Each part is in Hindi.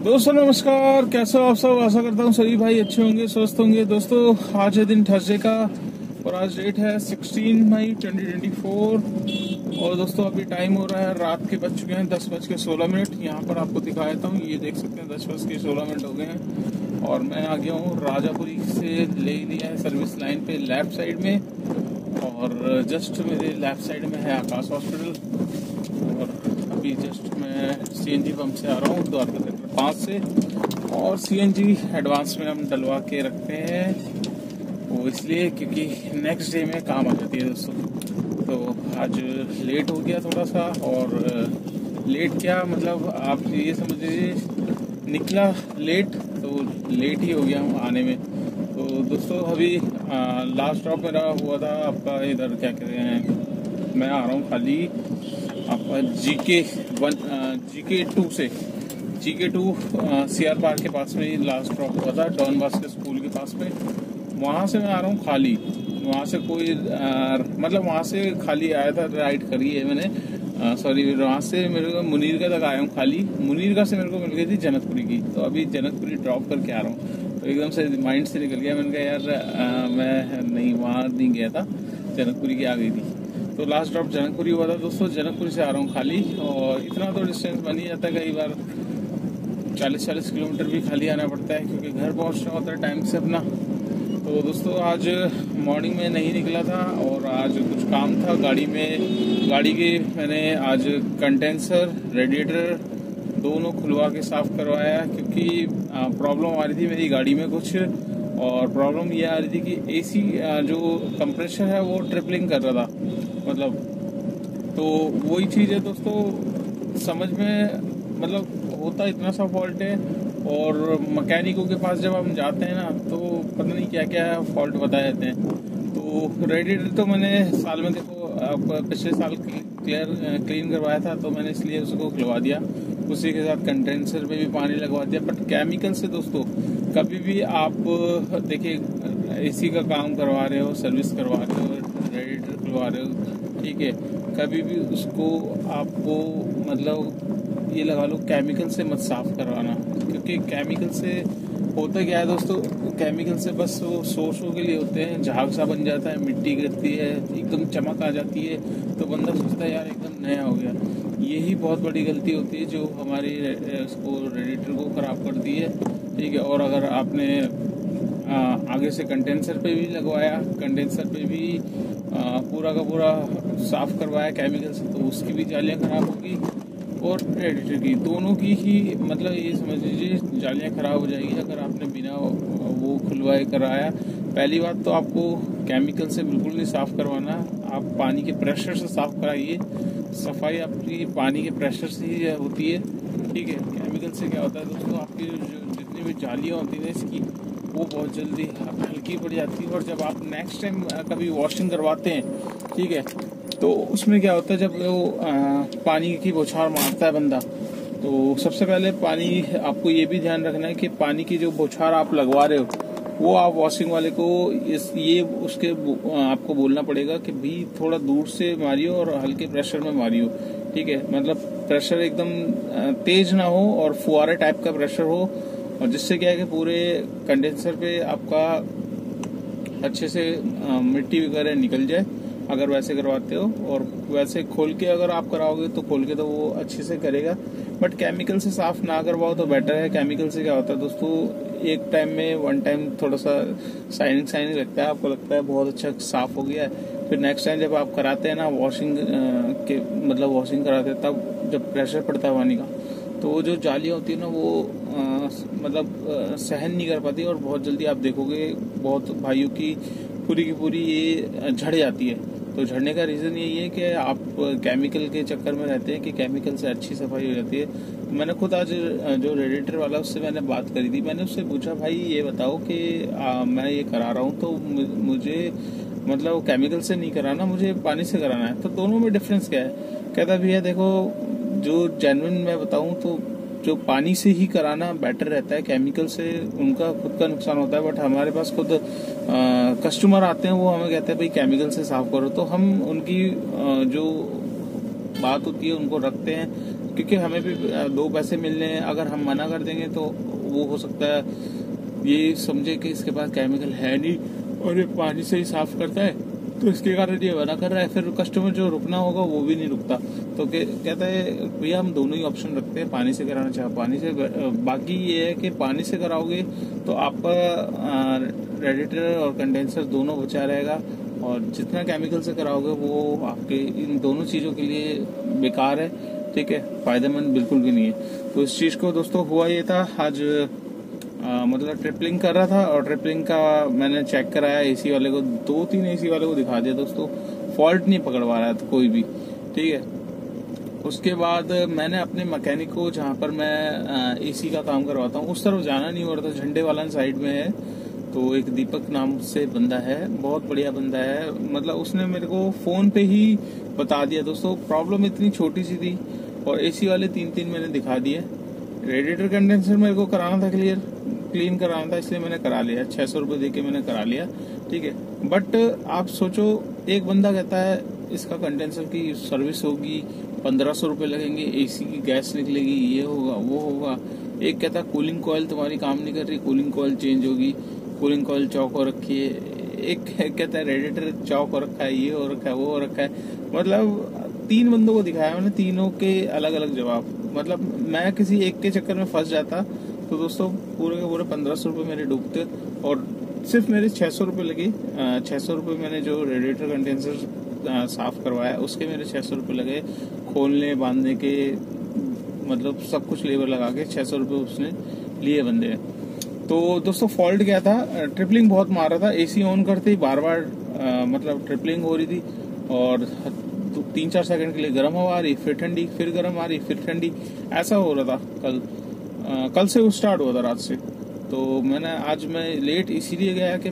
दोस्तों नमस्कार, कैसे हो आप सब। आशा करता हूँ सभी भाई अच्छे होंगे, स्वस्थ होंगे। दोस्तों आज है दिन थर्सडे का और आज डेट है 16 मई 2024 और दोस्तों अभी टाइम हो रहा है रात के बज चुके हैं 10:16। यहाँ पर आपको दिखा देता हूँ, ये देख सकते हैं 10:16 हो गए हैं और मैं आ गया हूँ राजापुरी से। ले लिया है सर्विस लाइन पे लेफ्ट साइड में और जस्ट मेरे लेफ्ट साइड में है आकाश हॉस्पिटल। और अभी जस्ट मैं सीएनजी पंप से आ रहा हूँ द्वारका सेक्टर 5 से। और सीएनजी एडवांस में हम डलवा के रखते हैं, वो इसलिए क्योंकि नेक्स्ट डे में काम आ जाती है दोस्तों। तो आज लेट हो गया थोड़ा सा, और लेट क्या मतलब आप ये समझ लीजिए निकला लेट, तो लेट ही हो गया हूँ आने में। तो दोस्तों अभी लास्ट स्टॉप मेरा हुआ था आपका इधर क्या कहते हैं, मैं आ रहा हूँ खाली आपका GK2 से। GK2 CR पार्क के पास में ही लास्ट स्टॉप हुआ था, डॉन बास्केट स्कूल के पास में। वहाँ से मैं आ रहा हूँ खाली, वहाँ से कोई मतलब वहाँ से खाली आया था, राइड करी है मैंने, सॉरी वहाँ से मेरे को मुनीरका तक आया हूँ खाली। मुनीरका से मेरे को मिल गई थी जनकपुरी की, तो अभी जनकपुरी ड्रॉप करके आ रहा हूँ। तो एकदम से माइंड से निकल गया, मैंने कहा यार मैं नहीं वहाँ नहीं गया था, जनकपुरी की आ गई थी। तो लास्ट ड्रॉप जनकपुरी हुआ था दोस्तों, जनकपुरी से आ रहा हूँ खाली। और इतना तो डिस्टेंस बन ही जाता है, कई बार 40-40 किलोमीटर भी खाली आना पड़ता है क्योंकि घर पहुँचना होता है टाइम से अपना। तो दोस्तों आज मॉर्निंग में नहीं निकला था और आज कुछ काम था गाड़ी में। गाड़ी के मैंने आज कंडेंसर रेडिएटर दोनों खुलवा के साफ करवाया क्योंकि प्रॉब्लम आ रही थी मेरी गाड़ी में कुछ। और प्रॉब्लम ये आ रही थी कि एसी जो कंप्रेसर है वो ट्रिपलिंग कर रहा था मतलब। तो वही चीज़ है दोस्तों, समझ में मतलब होता इतना सा फॉल्ट है। और मैकेनिकों के पास जब हम जाते हैं ना तो पता नहीं क्या क्या फॉल्ट बताए जाते हैं। तो रेडिएटर तो मैंने साल में देखो पिछले साल क्लीन करवाया था, तो मैंने इसलिए उसको खुलवा दिया। उसी के साथ कंडेंसर पे भी पानी लगवा दिया। बट केमिकल से दोस्तों कभी भी आप देखिए एसी का काम करवा रहे हो, सर्विस करवा रहे हो, रेडिएटर खुलवा रहे हो, ठीक है, कभी भी उसको आपको मतलब ये लगा लो केमिकल से मत साफ करवाना। क्योंकि केमिकल से होता क्या है दोस्तों, केमिकल से बस वो शो के लिए होते हैं, झाग सा बन जाता है, मिट्टी गिरती है, एकदम चमक आ जाती है, तो बंदा सोचता है यार एकदम नया हो गया। यही बहुत बड़ी गलती होती है जो हमारी उसको रेडिएटर को खराब कर दी है, ठीक है। और अगर आपने आगे से कंडेंसर पे भी लगवाया, कंडेंसर पे भी पूरा का पूरा साफ करवाया केमिकल से, तो उसकी भी जालियाँ खराब होगी और रेडिएटर की दोनों की ही मतलब ये समझ लीजिए जालियाँ खराब हो जाएगी अगर आपने बिना वो खुलवाए कराया। पहली बात तो आपको केमिकल से बिल्कुल नहीं साफ करवाना, आप पानी के प्रेशर से साफ कराइए। सफाई आपकी पानी के प्रेशर से ही होती है, ठीक है। केमिकल से क्या होता है दोस्तों, आपकी जितनी भी जालियाँ होती हैं इसकी वो बहुत जल्दी हल्की पड़ जाती है। और जब आप नेक्स्ट टाइम कभी वॉशिंग करवाते हैं, ठीक है, तो उसमें क्या होता है जब वो पानी की बौछार मारता है बंदा, तो सबसे पहले पानी आपको ये भी ध्यान रखना है कि पानी की जो बौछार आप लगवा रहे हो वो आप वॉशिंग वाले को ये उसके आपको बोलना पड़ेगा कि भी थोड़ा दूर से मारियो और हल्के प्रेशर में मारियो, ठीक है। मतलब प्रेशर एकदम तेज ना हो और फुहारे टाइप का प्रेशर हो, और जिससे क्या है कि पूरे कंडेंसर पे आपका अच्छे से मिट्टी वगैरह निकल जाए अगर वैसे करवाते हो। और वैसे खोल के अगर आप कराओगे तो खोल के तो वो अच्छे से करेगा, बट केमिकल से साफ ना करवाओ तो बेटर है। केमिकल से क्या होता है दोस्तों, एक टाइम में वन टाइम थोड़ा सा शाइनिंग लगता है, आपको लगता है बहुत अच्छा साफ हो गया है। फिर नेक्स्ट टाइम जब आप कराते हैं ना वॉशिंग के मतलब वॉशिंग कराते हैं, तब जब प्रेशर पड़ता है पानी का, तो वो जो जालियाँ होती है ना वो मतलब सहन नहीं कर पाती और बहुत जल्दी आप देखोगे बहुत भाइयों की पूरी ये झड़ जाती है। तो झड़ने का रीज़न यही है कि आप केमिकल के चक्कर में रहते हैं कि केमिकल से अच्छी सफाई हो जाती है। मैंने खुद आज जो रेडिएटर वाला उससे मैंने बात करी थी, मैंने उससे पूछा भाई ये बताओ कि मैं ये करा रहा हूँ तो मुझे मतलब केमिकल से नहीं कराना, मुझे पानी से कराना है, तो दोनों में डिफरेंस क्या है। कहता भैया देखो जो जेन्युइन मैं बताऊँ तो जो पानी से ही कराना बेटर रहता है, केमिकल से उनका खुद का नुकसान होता है। बट हमारे पास खुद कस्टमर आते हैं, वो हमें कहते हैं भाई केमिकल से साफ करो, तो हम उनकी जो बात होती है उनको रखते हैं, क्योंकि हमें भी 2 पैसे मिलने हैं। अगर हम मना कर देंगे तो वो हो सकता है ये समझे कि इसके पास केमिकल है नहीं और ये पानी से ही साफ करता है, तो इसके कारण ये मना कर रहा है। फिर कस्टमर जो रुकना होगा वो भी नहीं रुकता, तो कहता है भैया हम दोनों ही ऑप्शन रखते हैं, पानी से कराना चाहे पानी से। बाकी ये है कि पानी से कराओगे तो आपका रेडिएटर और कंडेंसर दोनों बचा रहेगा, और जितना केमिकल से कराओगे वो आपके इन दोनों चीज़ों के लिए बेकार है, ठीक है, फायदेमंद बिल्कुल भी नहीं है। तो इस चीज़ को दोस्तों हुआ ये था, आज मतलब ट्रिपलिंग कर रहा था, और ट्रिपलिंग का मैंने चेक कराया एसी वाले को, 2-3 एसी वाले को दिखा दिया दोस्तों, फॉल्ट नहीं पकड़वा रहा था कोई भी, ठीक है। उसके बाद मैंने अपने मैकेनिक को, जहाँ पर मैं एसी का काम करवाता हूँ, उस तरफ जाना नहीं हो रहा था, झंडे वाला साइड में है। तो एक दीपक नाम से बंदा है, बहुत बढ़िया बंदा है, मतलब उसने मेरे को फोन पे ही बता दिया दोस्तों। प्रॉब्लम इतनी छोटी सी थी और एसी वाले 3 मैंने दिखा दिए। रेडिएटर कंडेंसर मेरे को कराना था क्लीन कराना था, इसलिए मैंने करा लिया, 600 रुपये दे के मैंने करा लिया, ठीक है। बट आप सोचो, एक बंदा कहता है इसका कंडेंसर की सर्विस होगी 1500 रुपये लगेंगे, एसी की गैस निकलेगी, ये होगा वो होगा। एक कहता है कूलिंग कॉयल तुम्हारी काम नहीं कर रही, कूलिंग कॉयल चेंज होगी, कूलिंग कॉयल चौक हो रखी है। एक कहता है रेडिएटर चौक हो रखा है, ये हो रखा है, वो हो रखा है। मतलब 3 बंदों को दिखाया मैंने, तीनों के अलग अलग जवाब। मतलब मैं किसी एक के चक्कर में फंस जाता तो दोस्तों पूरे के पूरे 1500 रुपये मेरे डूबते, और सिर्फ मेरे 600 रुपये लगे। 600 रुपये मैंने जो रेडिएटर कंडेंसर साफ करवाया उसके मेरे 600 रुपये लगे, खोलने बांधने के, मतलब सब कुछ लेबर लगा के 600 रुपये उसने लिए बंदे ने। तो दोस्तों फॉल्ट क्या था, ट्रिपलिंग बहुत मार रहा था, एसी ऑन करते ही बार बार मतलब ट्रिपलिंग हो रही थी, और 3-4 सेकंड के लिए गर्म हवा आ रही, फिर ठंडी, फिर गर्म आ रही, फिर ठंडी, ऐसा हो रहा था। कल से वो स्टार्ट हुआ था, रात से। तो आज मैं लेट इसीलिए गया कि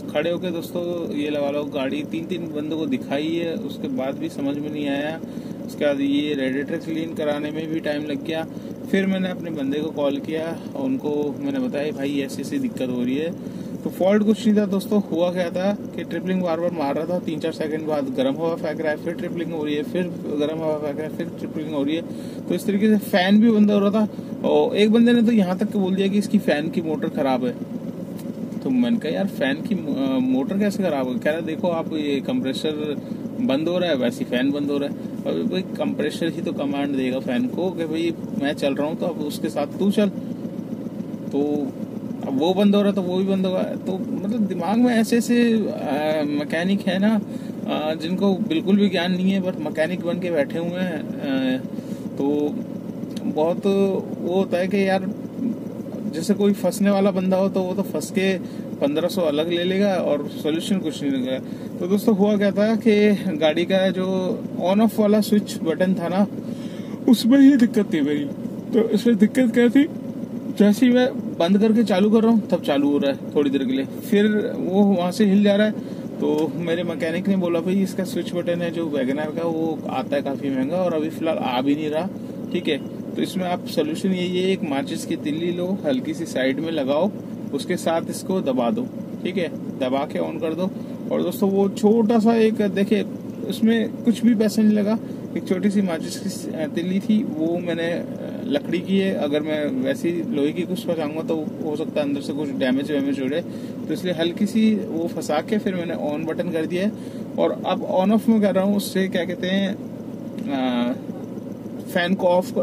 खड़े होके दोस्तों ये लगा लो, गाड़ी 3 बंदों को दिखाई है, उसके बाद भी समझ में नहीं आया। उसके बाद ये रेडिएटर क्लीन कराने में भी टाइम लग गया। फिर मैंने अपने बंदे को कॉल किया और उनको मैंने बताया भाई ऐसी ऐसी दिक्कत हो रही है। तो फॉल्ट कुछ नहीं था दोस्तों, हुआ क्या था कि ट्रिपलिंग बार बार मार रहा था, 3-4 सेकंड बाद गर्म हवा फेंक रहा है, फिर ट्रिपलिंग हो रही है, फिर गर्म हवा फेंक रहा है, फिर ट्रिपलिंग हो रही है। तो इस तरीके से फैन भी बंद हो रहा था, और एक बंदे ने तो यहाँ तक बोल दिया कि इसकी फैन की मोटर खराब है। तो मैंने कहा यार फैन की मोटर कैसे खराब है? कह रहा देखो आप, ये कंप्रेसर बंद हो रहा है, वैसे फैन बंद हो रहा है। और भाई कंप्रेसर ही तो कमांड देगा फैन को कि भाई मैं चल रहा हूँ तो अब उसके साथ तू चल। तो अब वो बंद हो रहा तो वो भी बंद होगा। तो मतलब दिमाग में ऐसे ऐसे मैकेनिक है ना, जिनको बिल्कुल भी ज्ञान नहीं है, बट मैकेनिक बन के बैठे हुए हैं। तो बहुत वो होता है कि यार जैसे कोई फंसने वाला बंदा हो तो वो तो फंस के 1500 अलग ले लेगा और सोल्यूशन कुछ नहीं लगेगा। तो दोस्तों हुआ क्या था कि गाड़ी का जो ऑन ऑफ वाला स्विच बटन था ना, उसमें ही दिक्कत थी मेरी। तो इसमें दिक्कत क्या थी, जैसे ही मैं बंद करके चालू कर रहा हूँ तब चालू हो रहा है थोड़ी देर के लिए, फिर वो वहां से हिल जा रहा है। तो मेरे मैकेनिक ने बोला भाई इसका स्विच बटन है जो वैगनआर का, वो आता है काफी महंगा और अभी फिलहाल आ भी नहीं रहा, ठीक है। तो इसमें आप सोल्यूशन यही है, एक माचिस की तिल्ली लो, हल्की सी साइड में लगाओ, उसके साथ इसको दबा दो, ठीक है, दबा के ऑन कर दो। और दोस्तों वो छोटा सा एक देखिए, उसमें कुछ भी पैसा नहीं लगा, एक छोटी सी माचिस की तिल्ली थी, वो मैंने लकड़ी की है, अगर मैं वैसी लोहे की कुछ फंसाऊंगा तो हो सकता है अंदर से कुछ डैमेज हो जाए, तो इसलिए हल्की सी वो फंसा के फिर मैंने ऑन बटन कर दिया है। और अब ऑन ऑफ में कर रहा हूँ, उससे क्या कहते हैं, फैन को ऑफ,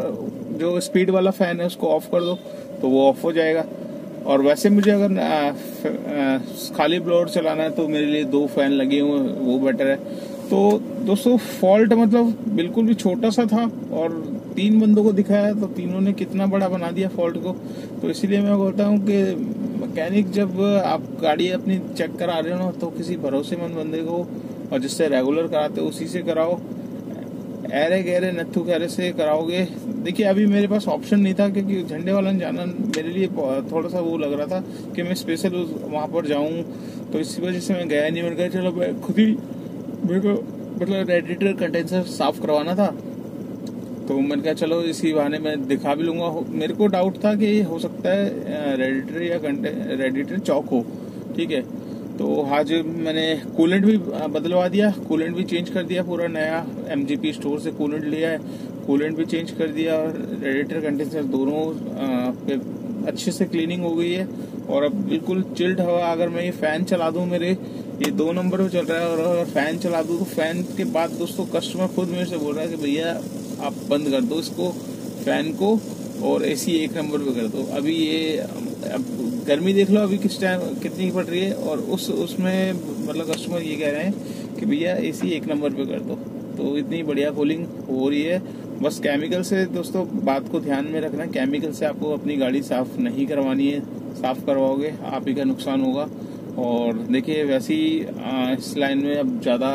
जो स्पीड वाला फैन है उसको ऑफ कर दो तो वो ऑफ हो जाएगा। और वैसे मुझे अगर खाली ब्लोअर चलाना है तो मेरे लिए 2 फैन लगे हुए वो बेटर है। तो दोस्तों फॉल्ट मतलब बिल्कुल भी छोटा सा था और 3 बंदों को दिखाया तो तीनों ने कितना बड़ा बना दिया फॉल्ट को। तो इसीलिए मैं बोलता हूँ कि मैकेनिक जब आप गाड़ी अपनी चेक करा रहे हो ना, तो किसी भरोसेमंद बंदे को, और जिससे रेगुलर कराते हो उसी से कराओ। ऐरे गहरे नत्थु खैरे से कराओगे। देखिए अभी मेरे पास ऑप्शन नहीं था, क्योंकि झंडे वाला जाना मेरे लिए थोड़ा सा वो लग रहा था कि मैं स्पेशल वहां पर जाऊं, तो इसी वजह से मैं गया नहीं। मैंने कहा चलो मैं खुद ही, मेरे को मतलब रेडिएटर कंडेंसर साफ करवाना था, तो मैंने कहा चलो इसी बहाने मैं दिखा भी लूंगा। मेरे को डाउट था कि हो सकता है रेडिएटर या रेडिएटर चौक हो, ठीक है। तो आज मैंने कूलेंट भी बदलवा दिया, कूलेंट भी चेंज कर दिया, पूरा नया MGP स्टोर से कूलेंट लिया है। कूलेंट भी चेंज कर दिया और रेडिएटर कंडेंसर दोनों पे अच्छे से क्लीनिंग हो गई है। और अब बिल्कुल चिल्ड हवा, अगर मैं ये फैन चला दूं, मेरे ये 2 नंबर पे चल रहा है, और अगर फैन चला दूं तो फैन के बाद दोस्तों कस्टमर खुद मेरे से बोल रहा है कि भैया आप बंद कर दो इसको, फैन को, और एसी 1 नंबर पे कर दो। अभी ये अब गर्मी देख लो अभी किस टाइम कितनी पड़ रही है, और उसमें मतलब कस्टमर ये कह रहे हैं कि भैया एसी 1 नंबर पे कर दो। तो इतनी बढ़िया कूलिंग हो रही है। बस केमिकल से दोस्तों बात को ध्यान में रखना, केमिकल से आपको अपनी गाड़ी साफ नहीं करवानी है, साफ करवाओगे आप ही का नुकसान होगा। और देखिए वैसे ही इस लाइन में अब ज़्यादा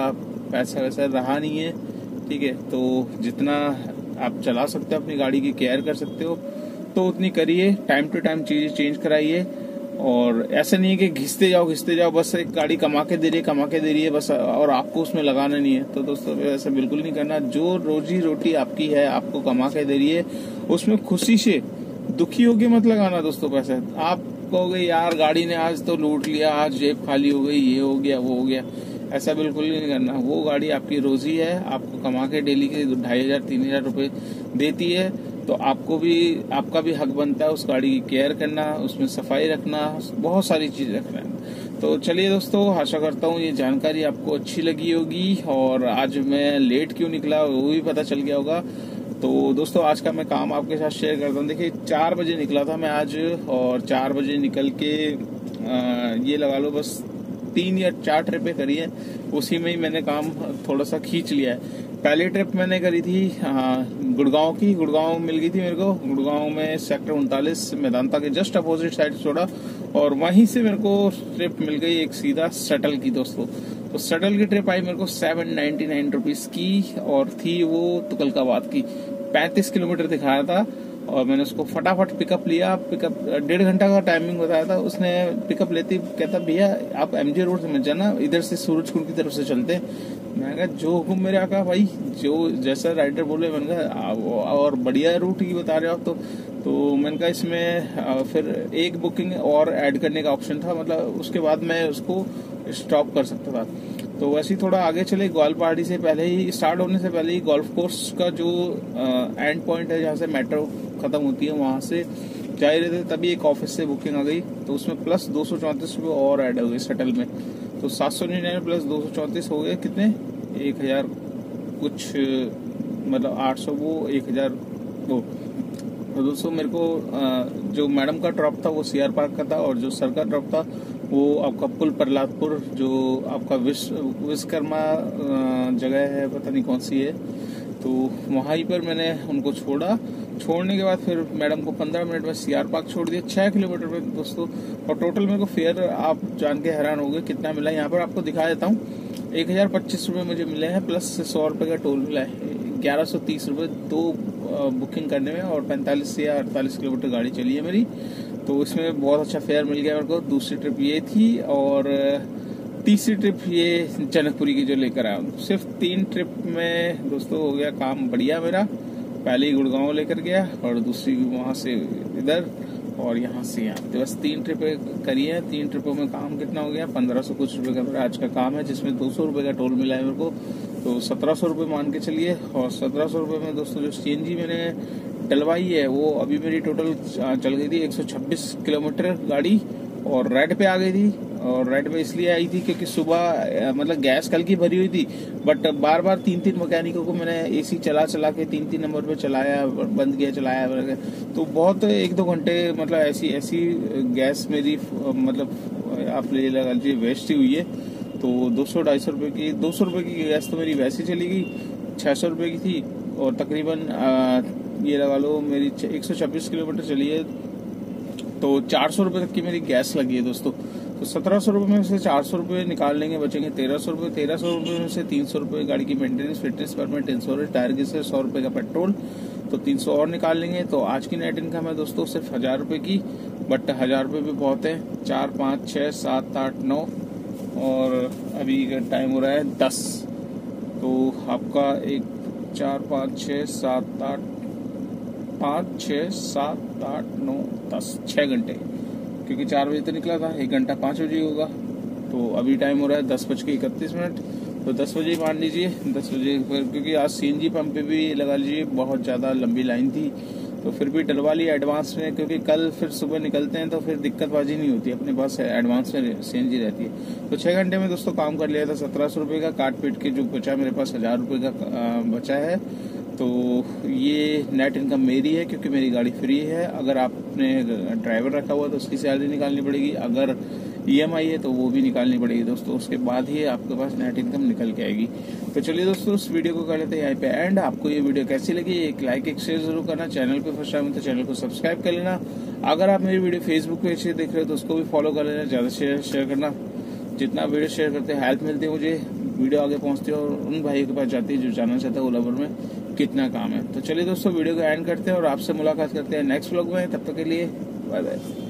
पैसा वैसा रहा नहीं है, ठीक है। तो जितना आप चला सकते हो, अपनी गाड़ी की केयर कर सकते हो तो उतनी करिए, टाइम टू टाइम चीज़ें चेंज कराइए। और ऐसा नहीं है कि घिसते जाओ, बस एक गाड़ी कमा के दे रही है बस, और आपको उसमें लगाना नहीं है। तो दोस्तों ऐसा बिल्कुल नहीं करना। जो रोजी रोटी आपकी है, आपको कमा के दे रही है, उसमें खुशी से दुखी होके मत लगाना दोस्तों पैसा। आप कहोगे यार गाड़ी ने आज तो लूट लिया, आज जेब खाली हो गई, ये हो गया वो हो गया, ऐसा बिल्कुल नहीं करना। वो गाड़ी आपकी रोजी है, आपको कमा के डेली के 2500-3000 रुपए देती है, तो आपका भी हक बनता है उस गाड़ी की केयर करना, उसमें सफाई रखना, बहुत सारी चीजें रखना है। तो चलिए दोस्तों, आशा करता हूँ ये जानकारी आपको अच्छी लगी होगी, और आज मैं लेट क्यों निकला वो भी पता चल गया होगा। तो दोस्तों आज का मैं काम आपके साथ शेयर करता हूँ। देखिए 4 बजे निकला था मैं आज, और 4 बजे निकल के ये लगा लो बस 3 या 4 ट्रिपें करी है, उसी में ही मैंने काम थोड़ा सा खींच लिया है। पहली ट्रिप मैंने करी थी गुड़गांव की, गुड़गांव मिल गई थी मेरे को। गुड़गांव में सेक्टर 39 मेदांता के जस्ट अपोजिट साइड छोड़ा, और वहीं से मेरे को ट्रिप मिल गई एक सीधा शटल की दोस्तों। तो शटल की ट्रिप आई मेरे को 799 रुपीज की, और थी वो तुगलकाबाद की। 35 किलोमीटर दिखाया था, और मैंने उसको फटाफट पिकअप लिया। पिकअप 1.5 घंटा का टाइमिंग बताया था उसने। पिकअप लेती कहता भैया आप एमजे रोड से मत जाना, इधर से सूरजकुंड की तरफ से चलते। मैंने कहा जो हुक्म मेरे आका भाई, जो जैसा राइडर बोले। मैंने कहा और बढ़िया रूट ही बता रहे हो आप तो मैंने कहा इसमें फिर एक बुकिंग और ऐड करने का ऑप्शन था, मतलब उसके बाद मैं उसको स्टॉप कर सकता था। तो वैसे ही थोड़ा आगे चले, ग्वालपाड़ी से पहले ही, स्टार्ट होने से पहले ही गोल्फ कोर्स का जो एंड पॉइंट है जहाँ से मेट्रो खत्म होती है, वहां से जा ही रहे थे, तभी एक ऑफिस से बुकिंग आ गई। तो उसमें प्लस 234 रुपये और ऐड हो गए शटल में। तो 799 प्लस 234 हो गए कितने, 1000 कुछ, मतलब 800 वो 1000 वो। तो दोस्तों मेरे को जो मैडम का ड्रॉप था वो सीआर पार्क का था, और जो सर का ड्रॉप था वो आपका पुल प्रहलादपुर, जो आपका विश्वकर्मा जगह है, पता नहीं कौन सी है। तो वहीं पर मैंने उनको छोड़ने के बाद फिर मैडम को 15 मिनट में सीआर पार्क छोड़ दिया, 6 किलोमीटर में दोस्तों। और टोटल मेरे को फेयर आप जान के हैरान हो गए कितना मिला। यहाँ पर आपको दिखा देता हूँ, 1025 रुपये मुझे मिले हैं, प्लस 100 रुपये का टोल मिला है। 1130 रुपये 2 बुकिंग करने में, और 45 या 48 किलोमीटर गाड़ी चली है मेरी। तो इसमें बहुत अच्छा फेयर मिल गया मेरे को। दूसरी ट्रिप ये थी, और तीसरी ट्रिप ये जनकपुरी की जो लेकर आया हूँ। सिर्फ 3 ट्रिप में दोस्तों हो गया काम बढ़िया मेरा। पहले ही गुड़गांव लेकर गया, और दूसरी वहां से इधर, और यहाँ से यहाँ। तो बस 3 ट्रिपें करी है। 3 ट्रिपों में काम कितना हो गया, 1500 कुछ रुपए का मेरा आज का काम है, जिसमें 200 रुपए का टोल मिला है मेरे को। तो 1700 रुपये मान के चलिए। और 1700 रुपये में दोस्तों जो सीएनजी मैंने डलवाई है वो अभी मेरी टोटल चल गई थी 126 किलोमीटर गाड़ी, और रेड पे आ गई थी। और रेड पे इसलिए आई थी क्योंकि सुबह मतलब गैस कल की भरी हुई थी, बट बार बार 3-3 मैकेनिकों को मैंने एसी चला के 3-3 नंबर पे चलाया, बंद किया, चलाया। तो बहुत 1-2 घंटे मतलब ऐसी गैस मेरी मतलब आप ले लगा लीजिए वेस्ट ही हुई है। तो 200-250 रुपए की 200 रुपए की गैस तो मेरी वैसे चली गई, 600 रुपए की थी, और तकरीबन ये लगा लो मेरी 126 किलोमीटर चली है, तो 400 रुपए तक की मेरी गैस लगी है दोस्तों। तो 1700 रुपये में से 400 रुपये निकाल लेंगे, बचेंगे 1300 रुपये। 1300 रुपये में से 300 रुपये गाड़ी की maintenance, fitness permit, insurance, tyre की से 100 रुपये का पेट्रोल, तो 300 और निकाल लेंगे। तो आज की नेट इनकम है दोस्तों सिर्फ 1000 रुपये की, बट 1000 रुपये भी बहुत है। 4, 5, 6, 7, 8, 9, और अभी टाइम हो रहा है 10। तो आपका 1, 4, 5, 6, 7, 8, 5, 6, 7, 8, 9, 10, 6 घंटे, क्योंकि 4 बजे तो निकला था, 1 घंटा 5 बजे होगा। तो अभी टाइम हो रहा है 10:31। तो 10 बजे मान लीजिए, 10 बजे पर, क्योंकि आज सीएनजी पंप पे भी लगा लीजिए बहुत ज़्यादा लंबी लाइन थी, तो फिर भी डलवा लिया एडवांस में, क्योंकि कल फिर सुबह निकलते हैं तो फिर दिक्कतबाजी नहीं होती, अपने पास एडवांस में सीएनजी रहती है। तो 6 घंटे में दोस्तों काम कर लिया था। 1700 रुपये का काट पीट के जो बचा, मेरे पास 1000 रुपये का बचा है। तो ये नेट इनकम मेरी है, क्योंकि मेरी गाड़ी फ्री है। अगर आपने ड्राइवर रखा हुआ तो उसकी सैलरी निकालनी पड़ेगी, अगर ईएमआई है तो वो भी निकालनी पड़ेगी दोस्तों, उसके बाद ही आपके पास नेट इनकम निकल के आएगी। तो चलिए दोस्तों, इस वीडियो को कर लेते हैं यहाँ पे एंड। आपको ये वीडियो कैसी लगी, एक लाइक एक शेयर जरूर करना। चैनल पे फर्स्ट टाइम तो चैनल को सब्सक्राइब कर लेना। अगर आप मेरी वीडियो फेसबुक पे देख रहे हो तो उसको भी फॉलो कर लेना, ज्यादा शेयर करना। जितना वीडियो शेयर करते हैं हेल्प मिलती है मुझे, वीडियो आगे पहुंचती है और उन भाइयों के पास जाती है जो जानना चाहते हैं ओला में कितना काम है। तो चलिए दोस्तों, वीडियो को एंड करते हैं और आपसे मुलाकात करते हैं नेक्स्ट व्लॉग में। तब तक के लिए बाय बाय।